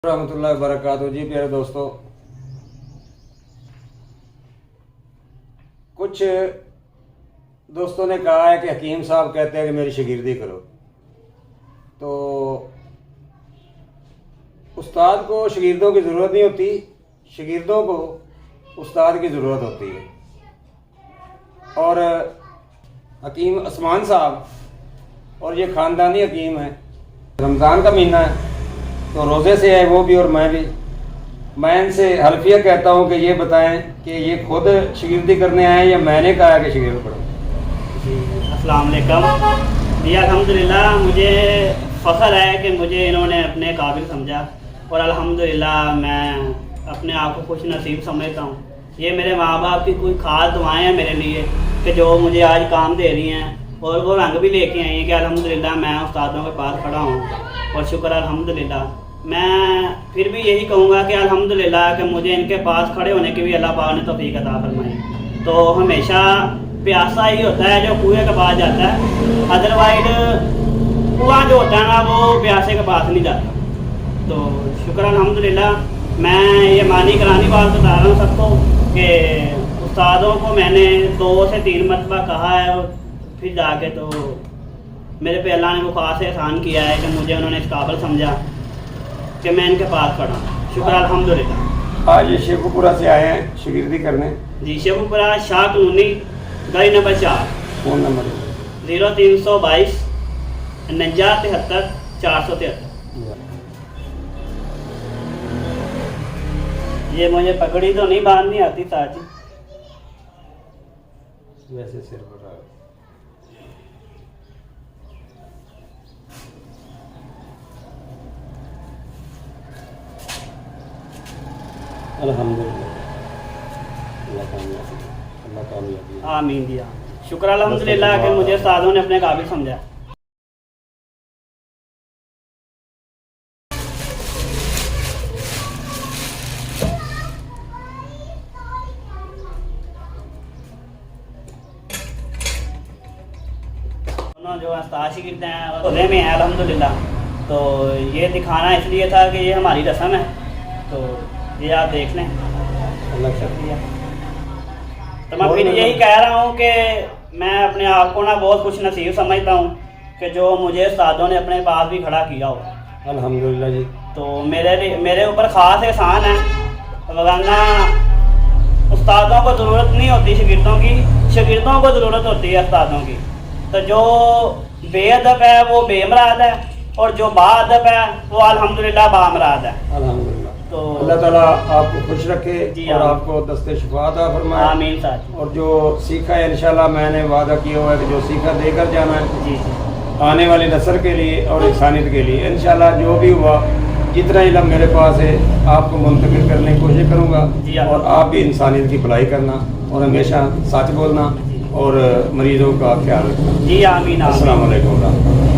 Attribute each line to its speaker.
Speaker 1: रहमतुल्लाहि व बरकातहू। जी प्यारे दोस्तों, कुछ दोस्तों ने कहा है कि हकीम साहब कहते हैं कि मेरी शागिर्दी करो। तो उस्ताद को शागिर्दों की ज़रूरत नहीं होती, शागिर्दों को उस्ताद की ज़रूरत होती है। और हकीम उस्मान साहब और ये ख़ानदानी हकीम है। रमज़ान का महीना है तो रोज़े से है वो भी और मैं भी। मैं इनसे हल्फिया कहता हूँ कि ये बताएं कि ये खुद शागिर्दी करने आए या मैंने कहा कि शागिर्द पढ़ो।
Speaker 2: जी अस्सलाम वालेकुम। जी अल्हम्दुलिल्लाह, मुझे फ़ख्र है कि मुझे इन्होंने अपने काबिल समझा और अल्हम्दुलिल्लाह मैं अपने आप को खुश नसीब समझता हूँ। ये मेरे माँ बाप की कोई ख़ास दुआएं हैं मेरे लिए कि जो मुझे आज काम दे रही हैं और वो रंग भी लेके आई हैं कि अल्हम्दुलिल्लाह मैं उस्तादों के पास खड़ा हूँ और शुक्र अल्हम्दुलिल्लाह। मैं फिर भी यही कहूँगा कि अल्हम्दुलिल्लाह कि मुझे इनके पास खड़े होने की भी अल्लाह पाक ने तौफीक अता फरमाई। तो हमेशा प्यासा ही होता है जो कुएं के पास जाता है, अदरवाइज कुआं जो होता है ना वो प्यासे के पास नहीं जाता। तो शुक्र अल्हम्दुलिल्लाह। मैं ये मानी करानी बात बता रहा हूँ सबको कि उस्तादों को मैंने 2 से 3 मरतबा कहा है और फिर जाके तो मेरे पे अल्लाह ने वो ख़ास एहसान किया है कि मुझे उन्होंने इस काबिल समझा कि मैं इनके पास खड़ा हूँ। शुक्र अल्हम्दुलिल्लाह।
Speaker 1: आज ये शेखुपुरा से आए हैं शागिर्दी करने।
Speaker 2: जी शेखुपुरा शाह कॉलोनी गली नंबर 4।
Speaker 1: Phone number
Speaker 2: 0322 49 73 473। ये मुझे पगड़ी तो नहीं बांधनी आती साजी,
Speaker 1: वैसे सिर पर रहा। अल्हम्दुलिल्लाह, अल्लाह कामयाबी।
Speaker 2: आमीन जी आमीन। शुक्र अल्हम्दुलिल्लाह कि मुझे उस्तादों ने अपने काबिल समझा। जो उस्ताद शागिर्द हैं खुले में हैं अल्हम्दुलिल्लाह। तो ये दिखाना इसलिए था कि ये हमारी रस्म है, तो ये आप देख लें।
Speaker 1: अल्लाह
Speaker 2: शुक्रिया। तो मैं फिर यही कह रहा हूँ कि मैं अपने आप को ना बहुत खुश नसीब समझता हूँ कि जो मुझे उस्तादों ने अपने पास भी खड़ा किया हो।
Speaker 1: अल्हम्दुलिल्लाह जी।
Speaker 2: तो मेरे ऊपर ख़ास एहसान है, वरना उस्तादों को ज़रूरत नहीं होती शागिर्दों की, शागिर्दों को ज़रूरत होती है उस्तादों की। तो जो बेअदब है वो बेमराद है और जो बाअदब है वो अल्हम्दुलिल्लाह बामराद है।
Speaker 1: अल्हम्दुलिल्लाह।
Speaker 2: तो
Speaker 1: अल्लाह ताला आपको खुश रखे
Speaker 2: जी
Speaker 1: और
Speaker 2: आमीन।
Speaker 1: आपको दस्ते शिफा अता फरमाए।
Speaker 2: आमीन साहब।
Speaker 1: और जो सीखा है इंशाल्लाह मैंने वादा किया हुआ है कि जो सीखा देकर जाना है
Speaker 2: जी जी
Speaker 1: आने वाली नस्ल के लिए और इंसानियत के लिए। इंशाल्लाह जो भी हुआ, जितना इल्म मेरे पास है आपको मुंतकिल करने की कोशिश करूँगा।
Speaker 2: जी
Speaker 1: और आप भी इंसानियत की भलाई करना और हमेशा सच बोलना और मरीजों का ख्याल रखना।
Speaker 2: जी आमीन।
Speaker 1: अस्सलाम वालेकुम।